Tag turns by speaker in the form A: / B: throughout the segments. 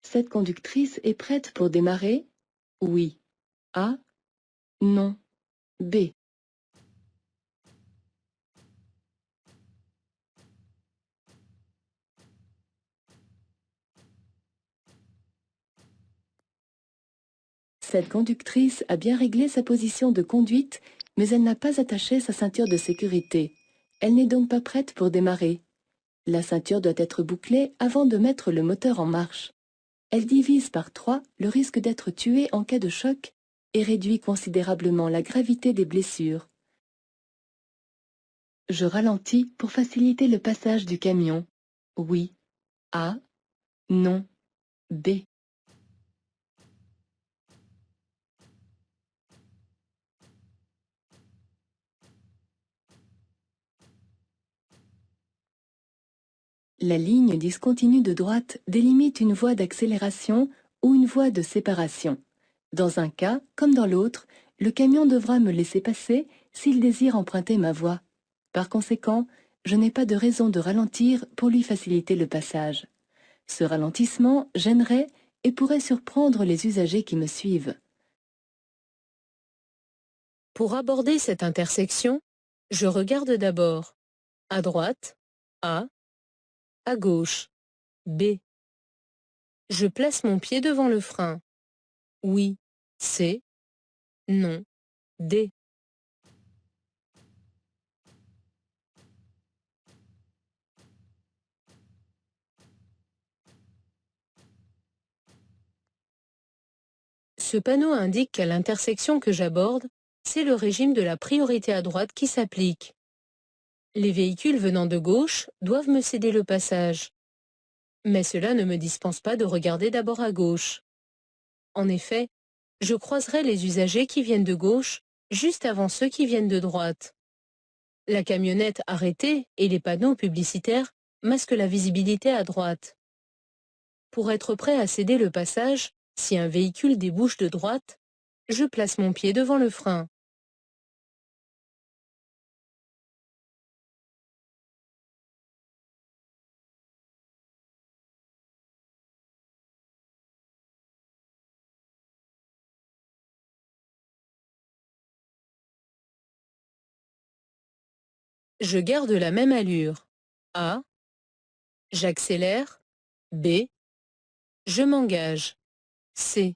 A: Cette conductrice est prête pour démarrer? Oui. A. Non. B. Cette conductrice a bien réglé sa position de conduite, mais elle n'a pas attaché sa ceinture de sécurité. Elle n'est donc pas prête pour démarrer. La ceinture doit être bouclée avant de mettre le moteur en marche. Elle divise par 3 le risque d'être tuée en cas de choc et réduit considérablement la gravité des blessures. Je ralentis pour faciliter le passage du camion. Oui. A. Non. B. La ligne discontinue de droite délimite une voie d'accélération ou une voie de séparation. Dans un cas, comme dans l'autre, le camion devra me laisser passer s'il désire emprunter ma voie. Par conséquent, je n'ai pas de raison de ralentir pour lui faciliter le passage. Ce ralentissement gênerait et pourrait surprendre les usagers qui me suivent.
B: Pour aborder cette intersection, je regarde d'abord à droite, A, à gauche, B. Je place mon pied devant le frein. Oui, C. Non, D. Ce panneau indique qu'à l'intersection que j'aborde, c'est le régime de la priorité à droite qui s'applique. Les véhicules venant de gauche doivent me céder le passage. Mais cela ne me dispense pas de regarder d'abord à gauche. En effet, je croiserai les usagers qui viennent de gauche juste avant ceux qui viennent de droite. La camionnette arrêtée et les panneaux publicitaires masquent la visibilité à droite. Pour être prêt à céder le passage, si un véhicule débouche de droite, je place mon pied devant le frein. Je garde la même allure. A. J'accélère. B. Je m'engage. C.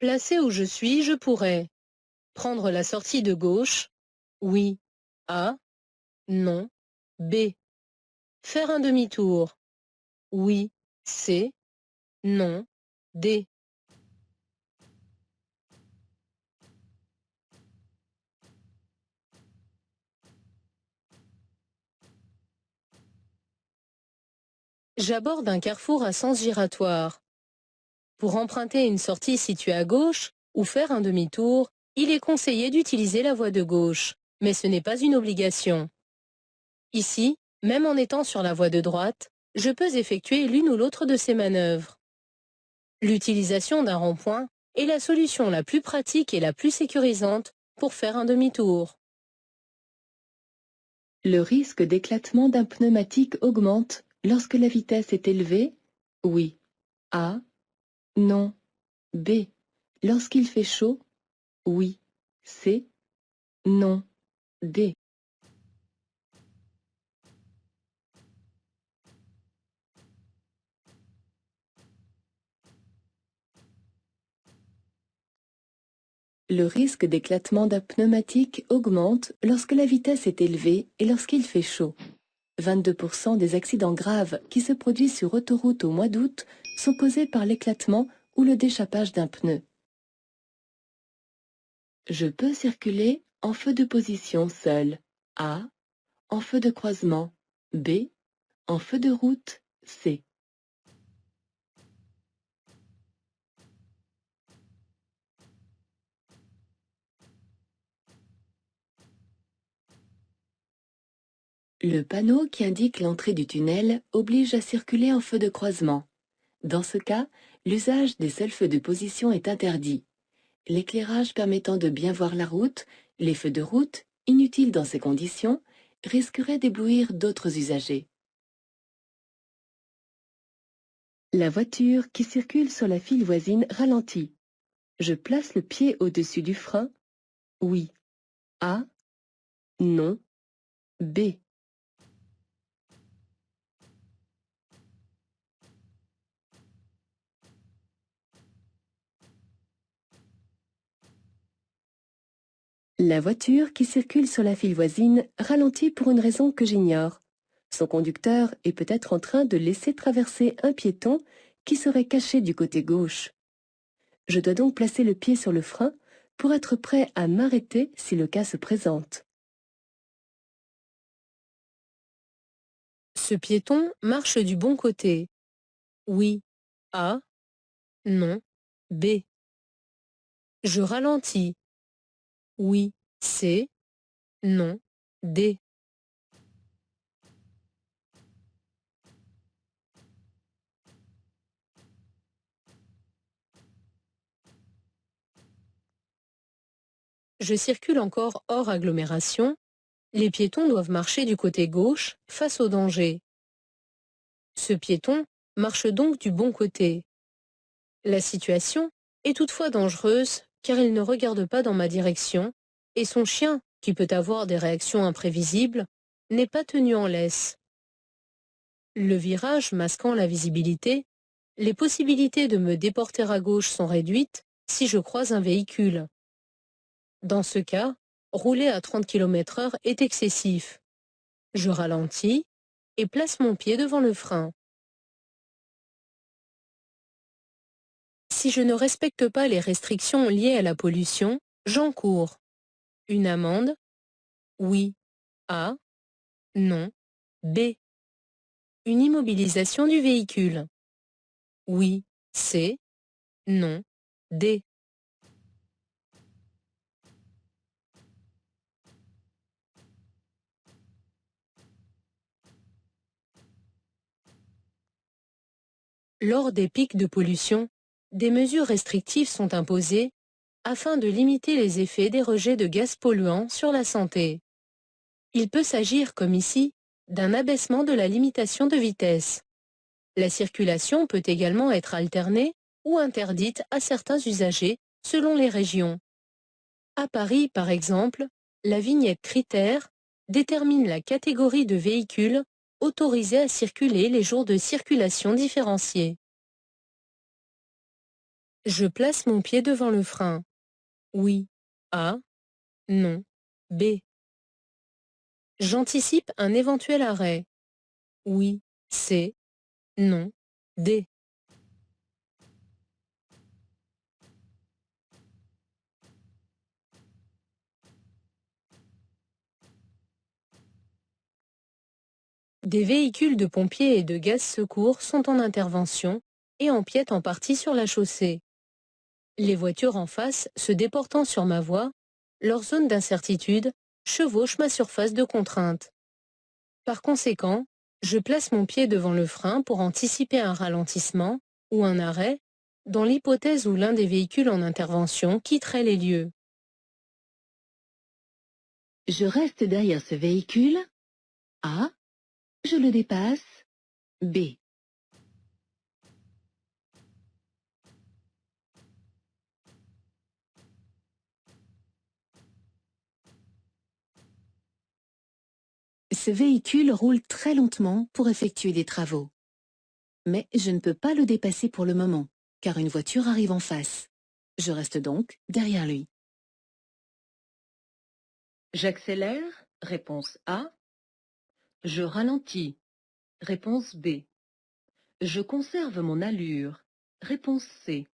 B: Placé où je suis, je pourrais prendre la sortie de gauche. Oui. A. Non. B. Faire un demi-tour. Oui. C. Non. D. J'aborde un carrefour à sens giratoire. Pour emprunter une sortie située à gauche ou faire un demi-tour, il est conseillé d'utiliser la voie de gauche, mais ce n'est pas une obligation. Ici, même en étant sur la voie de droite, je peux effectuer l'une ou l'autre de ces manœuvres. L'utilisation d'un rond-point est la solution la plus pratique et la plus sécurisante pour faire un demi-tour.
A: Le risque d'éclatement d'un pneumatique augmente lorsque la vitesse est élevée? Oui. A. Non. B. Lorsqu'il fait chaud? Oui. C. Non. D. Le risque d'éclatement d'un pneumatique augmente lorsque la vitesse est élevée et lorsqu'il fait chaud. 22% des accidents graves qui se produisent sur autoroute au mois d'août sont causés par l'éclatement ou le déchappage d'un pneu. Je peux circuler en feu de position seul. A. en feu de croisement. B, en feu de route. C. Le panneau qui indique l'entrée du tunnel oblige à circuler en feu de croisement. Dans ce cas, l'usage des seuls feux de position est interdit. L'éclairage permettant de bien voir la route, les feux de route, inutiles dans ces conditions, risqueraient d'éblouir d'autres usagers. La voiture qui circule sur la file voisine ralentit. Je place le pied au-dessus du frein. Oui. A. Non. B. La voiture qui circule sur la file voisine ralentit pour une raison que j'ignore. Son conducteur est peut-être en train de laisser traverser un piéton qui serait caché du côté gauche. Je dois donc placer le pied sur le frein pour être prêt à m'arrêter si le cas se présente.
B: Ce piéton marche du bon côté. Oui. A. Non. B. Je ralentis. Oui. C. Non. D. Je circule encore hors agglomération. Les piétons doivent marcher du côté gauche, face au danger. Ce piéton marche donc du bon côté. La situation est toutefois dangereuse car il ne regarde pas dans ma direction et son chien, qui peut avoir des réactions imprévisibles, n'est pas tenu en laisse. Le virage masquant la visibilité, les possibilités de me déporter à gauche sont réduites si je croise un véhicule. Dans ce cas, rouler à 30 km/h est excessif. Je ralentis et place mon pied devant le frein. Si je ne respecte pas les restrictions liées à la pollution, j'encours une amende. Oui. A. Non. B. Une immobilisation du véhicule. Oui. C. Non. D. Lors des pics de pollution, des mesures restrictives sont imposées afin de limiter les effets des rejets de gaz polluants sur la santé. Il peut s'agir, comme ici, d'un abaissement de la limitation de vitesse. La circulation peut également être alternée ou interdite à certains usagers selon les régions. À Paris, par exemple, la vignette critère détermine la catégorie de véhicules autorisés à circuler les jours de circulation différenciés. Je place mon pied devant le frein. Oui. A. Non. B. J'anticipe un éventuel arrêt. Oui. C. Non. D. Des véhicules de pompiers et de gaz secours sont en intervention et empiètent en partie sur la chaussée. Les voitures en face, se déportant sur ma voie, leur zone d'incertitude chevauche ma surface de contrainte. Par conséquent, je place mon pied devant le frein pour anticiper un ralentissement ou un arrêt dans l'hypothèse où l'un des véhicules en intervention quitterait les lieux.
A: Je reste derrière ce véhicule. A. Je le dépasse. B. Ce véhicule roule très lentement pour effectuer des travaux. Mais je ne peux pas le dépasser pour le moment, car une voiture arrive en face. Je reste donc derrière lui. J'accélère, réponse A. Je ralentis, réponse B. Je conserve mon allure, réponse C.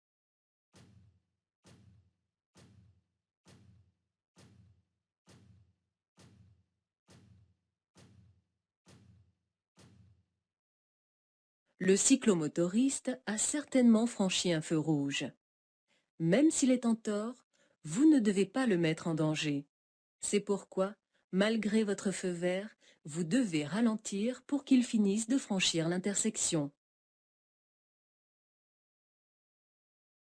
A: Le cyclomotoriste a certainement franchi un feu rouge. Même s'il est en tort, vous ne devez pas le mettre en danger. C'est pourquoi, malgré votre feu vert, vous devez ralentir pour qu'il finisse de franchir l'intersection.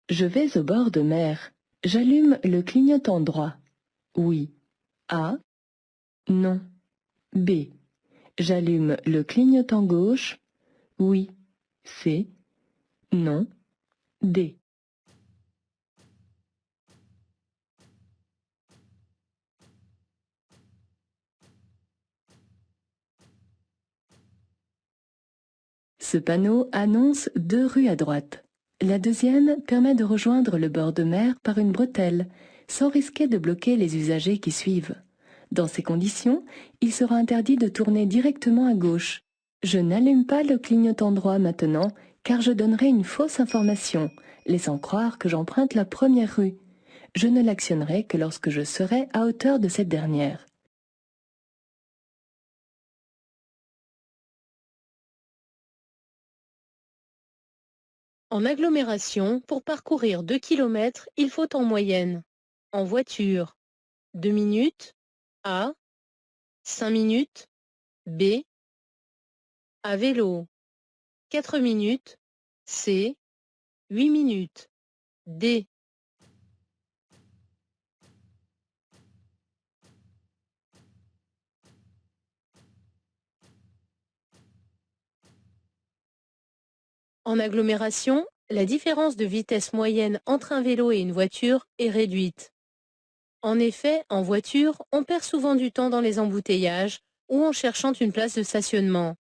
A: Je vais au bord de mer. J'allume le clignotant droit. Oui. A. Non. B. J'allume le clignotant gauche. Oui. C. Non. D. Ce panneau annonce 2 rues à droite. La deuxième permet de rejoindre le bord de mer par une bretelle, sans risquer de bloquer les usagers qui suivent. Dans ces conditions, il sera interdit de tourner directement à gauche. Je n'allume pas le clignotant droit maintenant, car je donnerai une fausse information, laissant croire que j'emprunte la première rue. Je ne l'actionnerai que lorsque je serai à hauteur de cette dernière.
B: En agglomération, pour parcourir 2 km, il faut en moyenne, en voiture, 2 minutes, A, 5 minutes, B, à vélo, 4 minutes, C, 8 minutes, D. En agglomération, la différence de vitesse moyenne entre un vélo et une voiture est réduite. En effet, en voiture, on perd souvent du temps dans les embouteillages ou en cherchant une place de stationnement.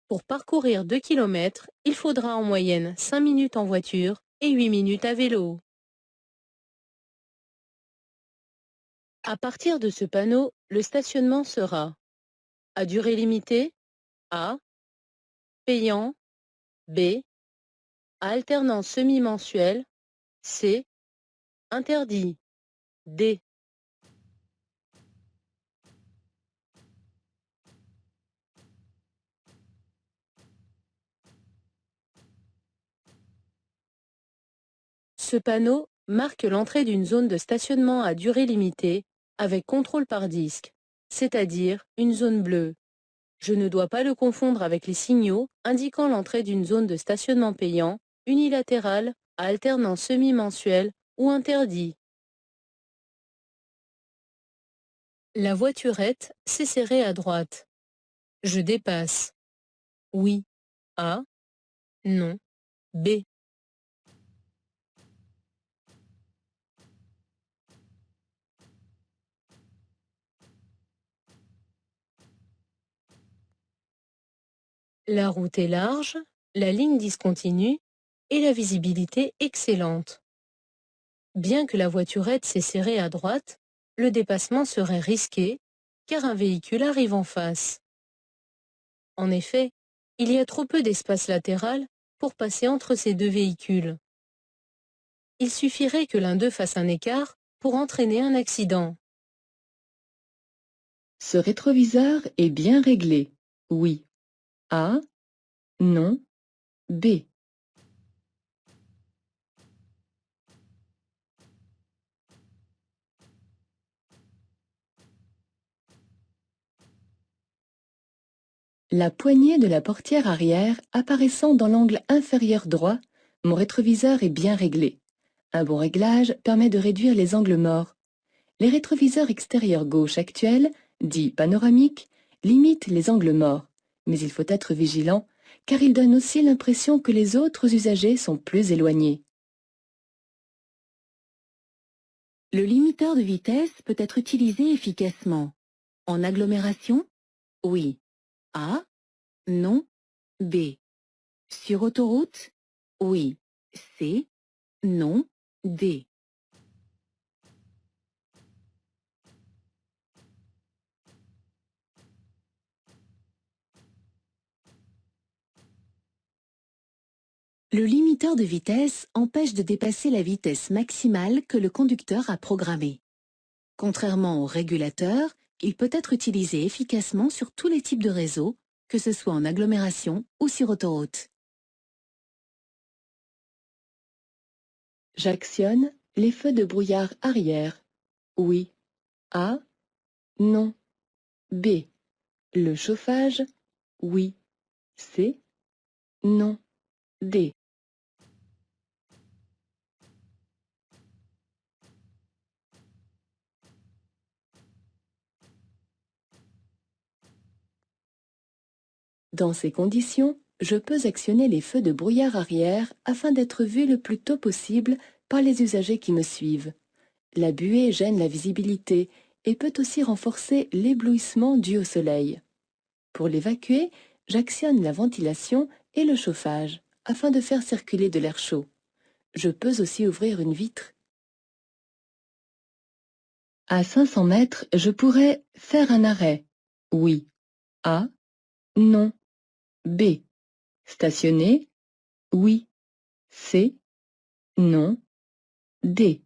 B: Pour parcourir 2 km, il faudra en moyenne 5 minutes en voiture et 8 minutes à vélo. À partir de ce panneau, le stationnement sera à durée limitée, A, payant, B, à alternance semi-mensuelle, C, interdit, D. Ce panneau marque l'entrée d'une zone de stationnement à durée limitée avec contrôle par disque, c'est-à-dire une zone bleue. Je ne dois pas le confondre avec les signaux indiquant l'entrée d'une zone de stationnement payant, unilatérale, à alternance semi-mensuelle ou interdit. La voiturette s'est serrée à droite. Je dépasse. Oui. A. Non. B. La route est large, la ligne discontinue et la visibilité excellente. Bien que la voiturette s'est serrée à droite, le dépassement serait risqué car un véhicule arrive en face. En effet, il y a trop peu d'espace latéral pour passer entre ces deux véhicules. Il suffirait que l'un d'eux fasse un écart pour entraîner un accident.
A: Ce rétroviseur est bien réglé. Oui. A. Non. B. La poignée de la portière arrière apparaissant dans l'angle inférieur droit, mon rétroviseur est bien réglé. Un bon réglage permet de réduire les angles morts. Les rétroviseurs extérieurs gauche actuels, dits panoramiques, limitent les angles morts, mais il faut être vigilant car ils donnent aussi l'impression que les autres usagers sont plus éloignés. Le limiteur de vitesse peut être utilisé efficacement. En agglomération, oui. A. Non. B. Sur autoroute, oui. C. Non. D. Le limiteur de vitesse empêche de dépasser la vitesse maximale que le conducteur a programmée. Contrairement au régulateur, il peut être utilisé efficacement sur tous les types de réseaux,
C: que ce soit en agglomération ou sur autoroute.
A: J'actionne les feux de brouillard arrière. Oui. A. Non. B. Le chauffage. Oui. C. Non. D. Dans ces conditions, je peux actionner les feux de brouillard arrière afin d'être vu le plus tôt possible par les usagers qui me suivent. La buée gêne la visibilité et peut aussi renforcer l'éblouissement dû au soleil. Pour l'évacuer, j'actionne la ventilation et le chauffage afin de faire circuler de l'air chaud. Je peux aussi ouvrir une vitre. À 500 mètres, je pourrais faire un arrêt. Oui. A. Non. B. Stationner. Oui. C. Non. D.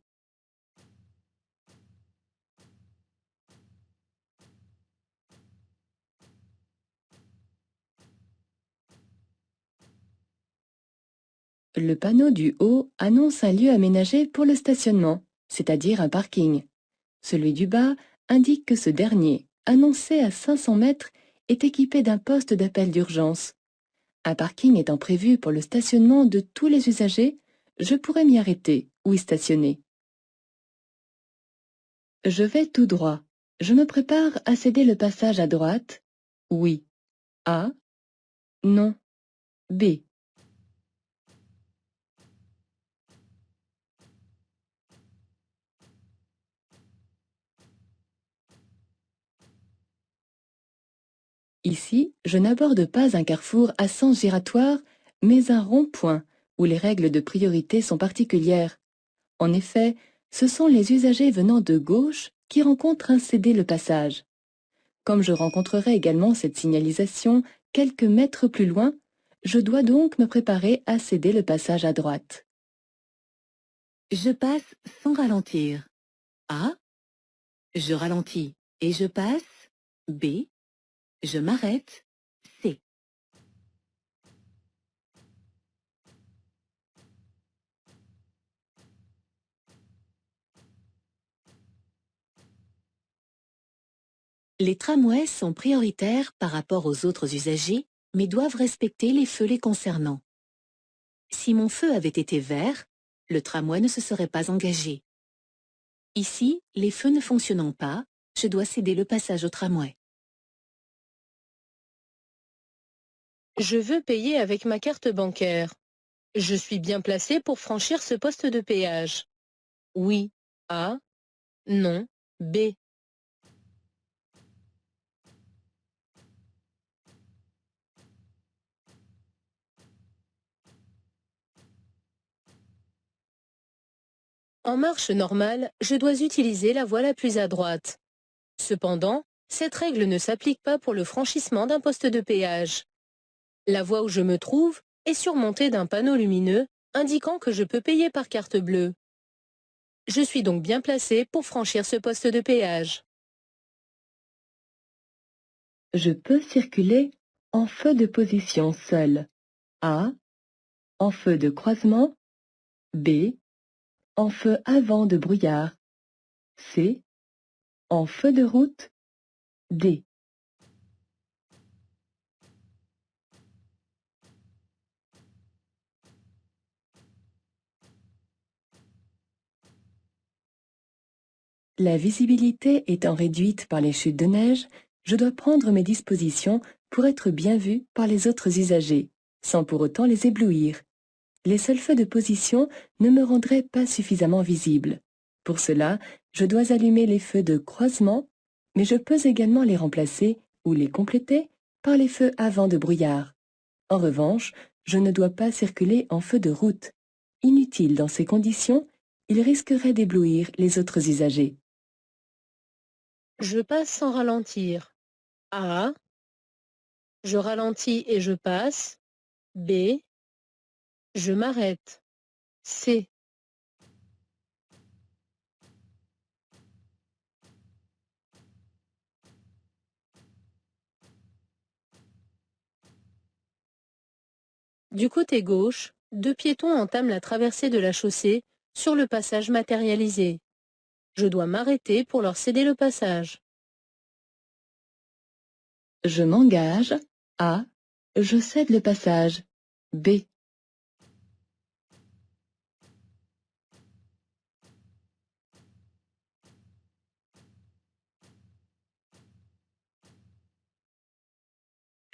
A: Le panneau du haut annonce un lieu aménagé pour le stationnement, c'est-à-dire un parking. Celui du bas indique que ce dernier, annoncé à 500 mètres, est équipé d'un poste d'appel d'urgence. Un parking étant prévu pour le stationnement de tous les usagers, je pourrais m'y arrêter ou y stationner. Je vais tout droit. Je me prépare à céder le passage à droite. Oui. A. Non. B. Ici, je n'aborde pas un carrefour à sens giratoire, mais un rond-point où les règles de priorité sont particulières. En effet, ce sont les usagers venant de gauche qui rencontrent un céder le passage. Comme je rencontrerai également cette signalisation quelques mètres plus loin, je dois donc me préparer à céder le passage à droite.
C: Je passe sans ralentir. A. Je ralentis et je passe. B. Je m'arrête. C. Les tramways sont prioritaires par rapport aux autres usagers, mais doivent respecter les feux les concernant. Si mon feu avait été vert, le tramway ne se serait pas engagé. Ici, les feux ne fonctionnant pas, je dois céder le passage au tramway.
B: Je veux payer avec ma carte bancaire. Je suis bien placé pour franchir ce poste de péage. Oui. A. Non. B. En marche normale, je dois utiliser la voie la plus à droite. Cependant, cette règle ne s'applique pas pour le franchissement d'un poste de péage. La voie où je me trouve est surmontée d'un panneau lumineux indiquant que je peux payer par carte bleue. Je suis donc bien placé pour franchir ce poste de péage.
A: Je peux circuler en feu de position seul. A. En feu de croisement. B. En feu avant de brouillard. C. En feu de route. D. La visibilité étant réduite par les chutes de neige, je dois prendre mes dispositions pour être bien vu par les autres usagers, sans pour autant les éblouir. Les seuls feux de position ne me rendraient pas suffisamment visible. Pour cela, je dois allumer les feux de croisement, mais je peux également les remplacer ou les compléter par les feux avant de brouillard. En revanche, je ne dois pas circuler en feu de route. Inutile dans ces conditions, il risquerait d'éblouir les autres usagers.
B: Je passe sans ralentir. A. Je ralentis et je passe. B. Je m'arrête. C. Du côté gauche, 2 piétons entament la traversée de la chaussée sur le passage matérialisé. Je dois m'arrêter pour leur céder le passage.
A: Je m'engage. A. Je cède le passage. B.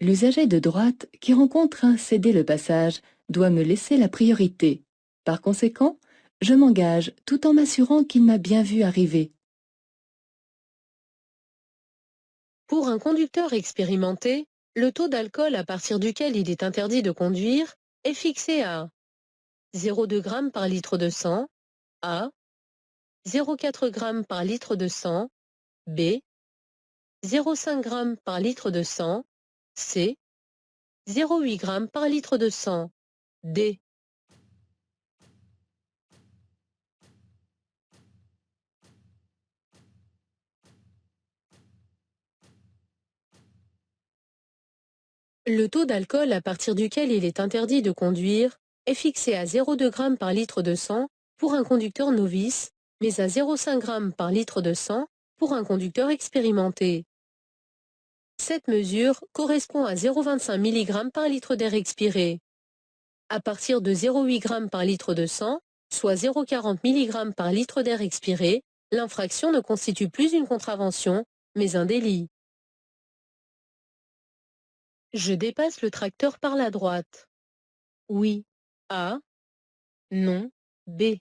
A: L'usager de droite qui rencontre un céder le passage doit me laisser la priorité. Par conséquent, je m'engage tout en m'assurant qu'il m'a bien vu arriver.
B: Pour un conducteur expérimenté, le taux d'alcool à partir duquel il est interdit de conduire est fixé à 0,2 g par litre de sang, A, 0,4 g par litre de sang, B, 0,5 g par litre de sang, C, 0,8 g par litre de sang, D. Le taux d'alcool à partir duquel il est interdit de conduire est fixé à 0,2 g par litre de sang pour un conducteur novice, mais à 0,5 g par litre de sang pour un conducteur expérimenté. Cette mesure correspond à 0,25 mg par litre d'air expiré. À partir de 0,8 g par litre de sang, soit 0,40 mg par litre d'air expiré, l'infraction ne constitue plus une contravention, mais un délit. Je dépasse le tracteur par la droite. Oui. A. Non. B.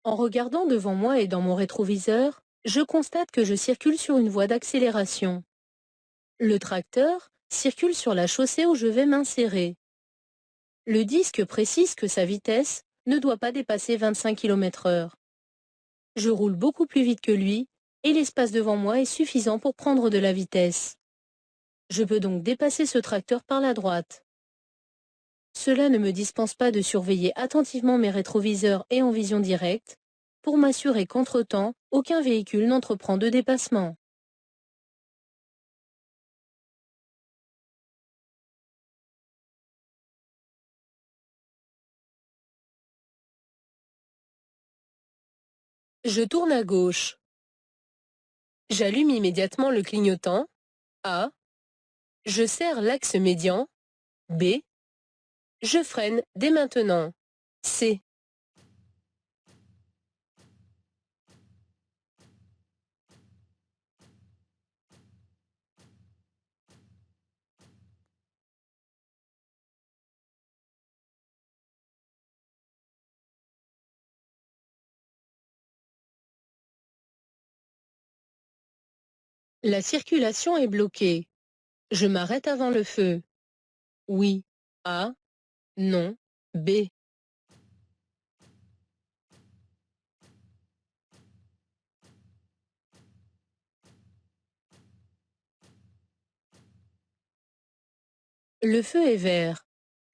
B: En regardant devant moi et dans mon rétroviseur, je constate que je circule sur une voie d'accélération. Le tracteur circule sur la chaussée où je vais m'insérer. Le disque précise que sa vitesse ne doit pas dépasser 25 km/h. Je roule beaucoup plus vite que lui et l'espace devant moi est suffisant pour prendre de la vitesse. Je peux donc dépasser ce tracteur par la droite. Cela ne me dispense pas de surveiller attentivement mes rétroviseurs et en vision directe pour m'assurer qu'entre-temps, aucun véhicule n'entreprend de dépassement. Je tourne à gauche. J'allume immédiatement le clignotant. A. Je serre l'axe médian. B. Je freine dès maintenant. C. La circulation est bloquée. Je m'arrête avant le feu. Oui. A. Non. B. Le feu est vert.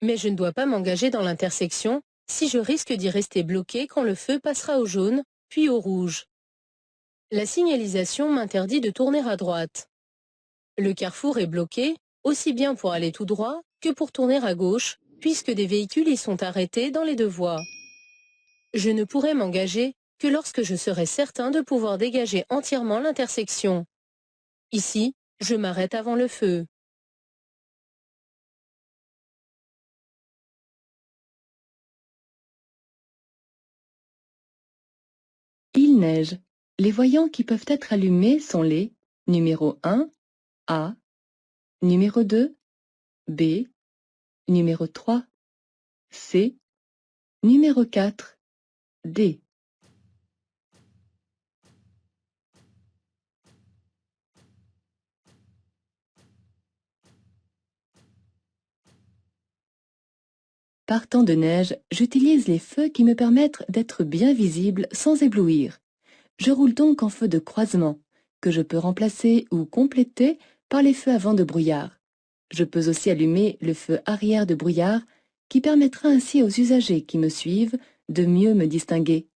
B: Mais je ne dois pas m'engager dans l'intersection si je risque d'y rester bloqué quand le feu passera au jaune, puis au rouge. La signalisation m'interdit de tourner à droite. Le carrefour est bloqué, aussi bien pour aller tout droit que pour tourner à gauche, puisque des véhicules y sont arrêtés dans les deux voies. Je ne pourrai m'engager que lorsque je serai certain de pouvoir dégager entièrement l'intersection. Ici, je m'arrête avant le feu.
A: Il neige. Les voyants qui peuvent être allumés sont les numéro 1, A, numéro 2, B, numéro 3, C, numéro 4, D. Par temps de neige, j'utilise les feux qui me permettent d'être bien visible sans éblouir. Je roule donc en feu de croisement, que je peux remplacer ou compléter par les feux avant de brouillard. Je peux aussi allumer le feu arrière de brouillard, qui permettra ainsi aux usagers qui me suivent de mieux me distinguer.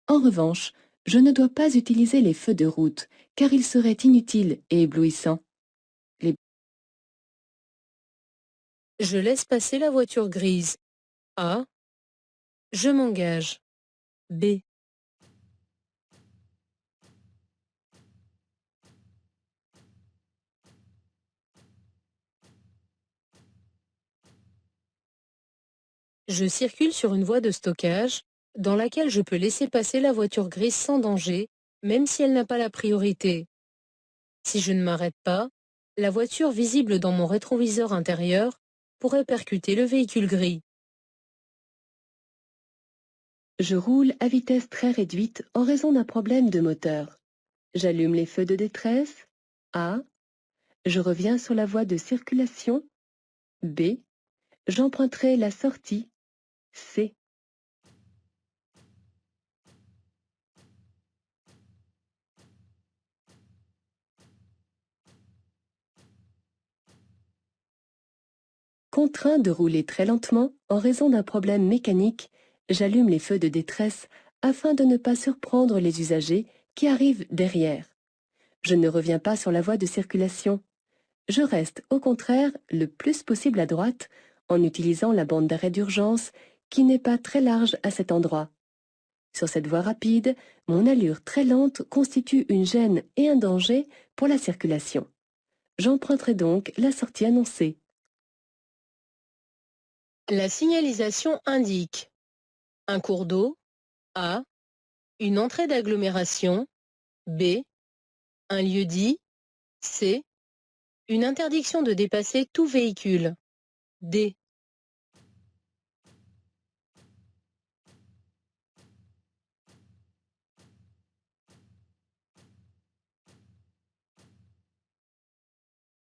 A: En revanche, je ne dois pas utiliser les feux de route, car ils seraient inutiles et éblouissants.
B: Je laisse passer la voiture grise. A. Je m'engage. B. Je circule sur une voie de stockage dans laquelle je peux laisser passer la voiture grise sans danger, même si elle n'a pas la priorité. Si je ne m'arrête pas, la voiture visible dans mon rétroviseur intérieur pourrait percuter le véhicule gris.
A: Je roule à vitesse très réduite en raison d'un problème de moteur. J'allume les feux de détresse. A. Je reviens sur la voie de circulation. B. J'emprunterai la sortie. C. Contraint de rouler très lentement en raison d'un problème mécanique, j'allume les feux de détresse afin de ne pas surprendre les usagers qui arrivent derrière. Je ne reviens pas sur la voie de circulation. Je reste, au contraire, le plus possible à droite en utilisant la bande d'arrêt d'urgence qui n'est pas très large à cet endroit. Sur cette voie rapide, mon allure très lente constitue une gêne et un danger pour la circulation. J'emprunterai donc la sortie annoncée.
B: La signalisation indique un cours d'eau, A, une entrée d'agglomération, B, un lieu-dit, C, une interdiction de dépasser tout véhicule, D.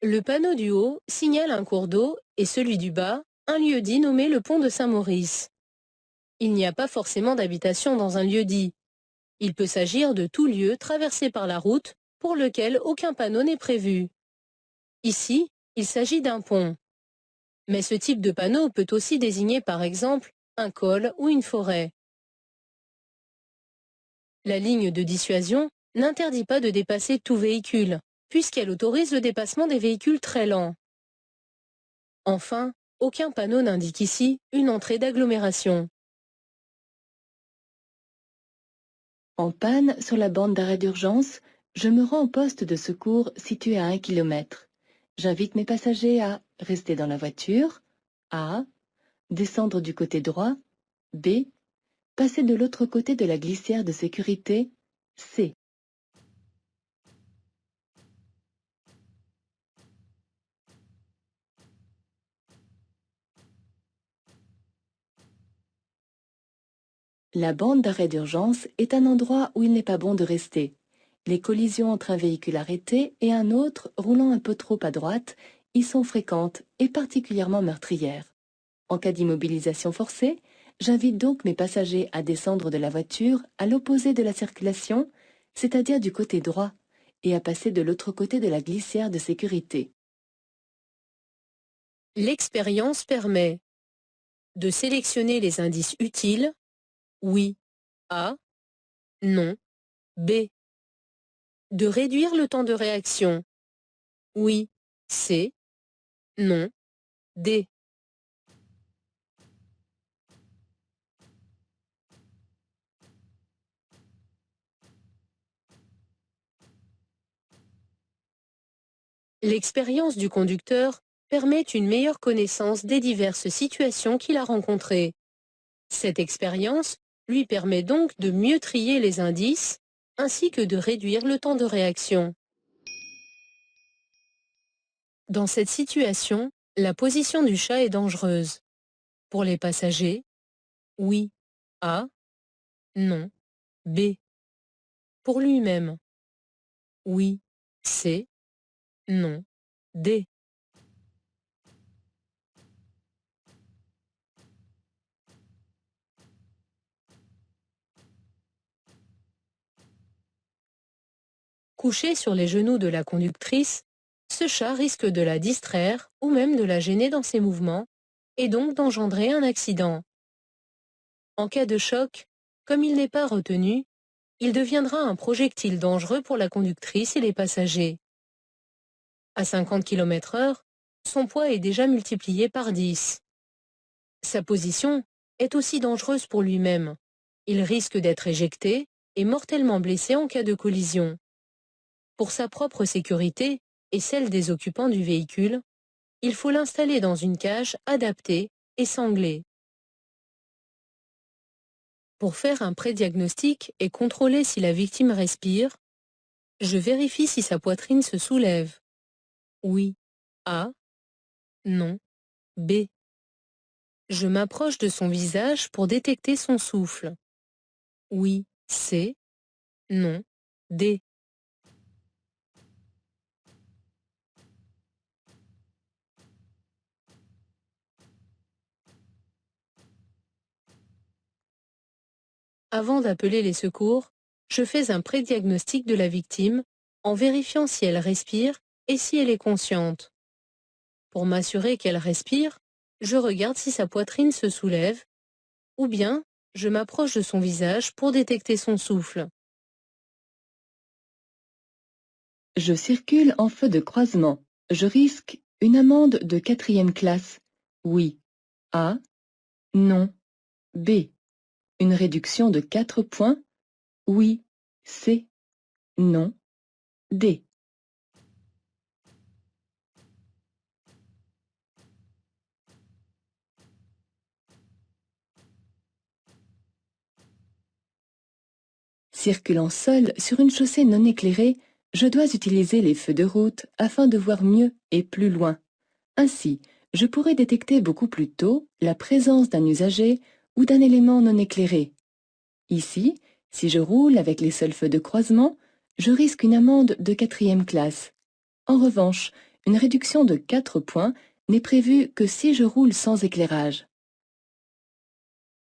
B: Le panneau du haut signale un cours d'eau et celui du bas, un lieu-dit nommé le pont de Saint-Maurice. Il n'y a pas forcément d'habitation dans un lieu-dit. Il peut s'agir de tout lieu traversé par la route pour lequel aucun panneau n'est prévu. Ici, il s'agit d'un pont. Mais ce type de panneau peut aussi désigner par exemple un col ou une forêt. La ligne de dissuasion n'interdit pas de dépasser tout véhicule, puisqu'elle autorise le dépassement des véhicules très lents. Enfin, aucun panneau n'indique ici une entrée d'agglomération.
A: En panne sur la bande d'arrêt d'urgence, je me rends au poste de secours situé à 1 km. J'invite mes passagers à rester dans la voiture. A. Descendre du côté droit. B. Passer de l'autre côté de la glissière de sécurité. C. La bande d'arrêt d'urgence est un endroit où il n'est pas bon de rester. Les collisions entre un véhicule arrêté et un autre roulant un peu trop à droite y sont fréquentes et particulièrement meurtrières. En cas d'immobilisation forcée, j'invite donc mes passagers à descendre de la voiture à l'opposé de la circulation, c'est-à-dire du côté droit, et à passer de l'autre côté de la glissière de sécurité.
B: L'expérience permet de sélectionner les indices utiles, oui, A, non, B. De réduire le temps de réaction, oui, C, non, D. L'expérience du conducteur permet une meilleure connaissance des diverses situations qu'il a rencontrées. Cette expérience lui permet donc de mieux trier les indices ainsi que de réduire le temps de réaction. Dans cette situation, la position du chat est dangereuse. Pour les passagers, oui, A, non, B. Pour lui-même, oui, C, non, D. Couché sur les genoux de la conductrice, ce chat risque de la distraire ou même de la gêner dans ses mouvements et donc d'engendrer un accident. En cas de choc, Comme il n'est pas retenu, il deviendra un projectile dangereux pour la conductrice et les passagers. À 50 km/h, son poids est déjà multiplié par 10. Sa position est aussi dangereuse pour lui-même. Il risque d'être éjecté et mortellement blessé en cas de collision. Pour sa propre sécurité et celle des occupants du véhicule, il faut l'installer dans une cage adaptée et sanglée. Pour faire un prédiagnostic et contrôler si la victime respire, je vérifie si sa poitrine se soulève. Oui. A. Non. B. Je m'approche de son visage pour détecter son souffle. Oui. C. Non. D. Avant d'appeler les secours, je fais un prédiagnostic de la victime en vérifiant si elle respire et si elle est consciente. Pour m'assurer qu'elle respire, je regarde si sa poitrine se soulève, ou bien je m'approche de son visage pour détecter son souffle.
A: Je circule en feu de croisement. Je risque une amende de 4e classe. Oui. A. Non. B. Une réduction de 4 points. Oui. C. Non. D. Circulant seul sur une chaussée non éclairée, je dois utiliser les feux de route afin de voir mieux et plus loin. Ainsi, je pourrai détecter beaucoup plus tôt la présence d'un usager ou d'un élément non éclairé. Ici, si je roule avec les seuls feux de croisement, je risque une amende de 4e classe. En revanche, une réduction de 4 points n'est prévue que si je roule sans éclairage.